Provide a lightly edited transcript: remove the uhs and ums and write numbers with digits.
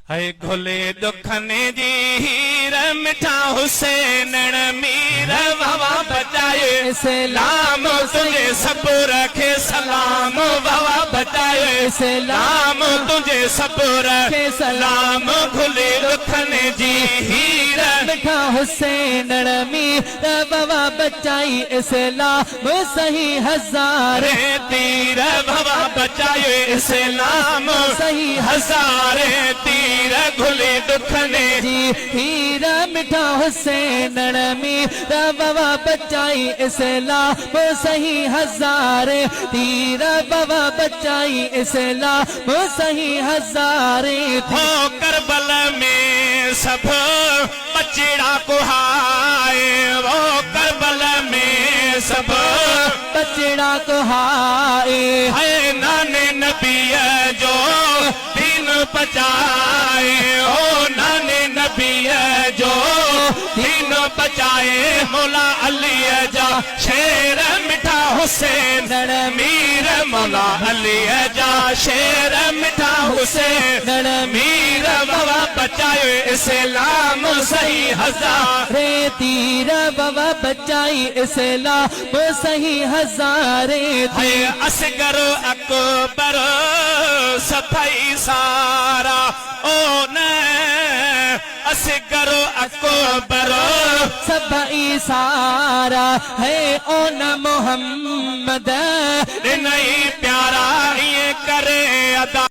है घोले दुखने जी हीर मिठा हुसैन मीर बाबा बचाए सलाम तुझे सब रखे सलाम बाबा बचाए सलाम तुझे सब रखे सलाम घोले दुखने जी हीर मिठा हुसैन मीर बाबा बचाई इस्लाम सही हजारे तीर बाबा बचाए सलाम सही हजारे तीर घुले दुखने जी हीरा मिठा हुसैन मीर बाबा बचाई इस्लाम सही हजारे तीर बाबा बचाई इस्लाम सही हजारे हो करबल में सब बचड़ा को हाय वो करबल में सब बचड़ा को हाय है नाने नबी जो दिन बचाए ओ नाने नबी जो दिन बचाए मौला अली जा शेर मिठा हुसैन मीर मौला अली जा शेर मिठा हुसैन मीर बाबा बचाए इस्लाम सही हजारे तीर बाबा बचाई इस्लाम सही हजारे थे असगर अकबर सफाई सारा ओ न असगर अकबर सफाई सारा है ओ न मोहम्मद नहीं प्यारा ये करे अदा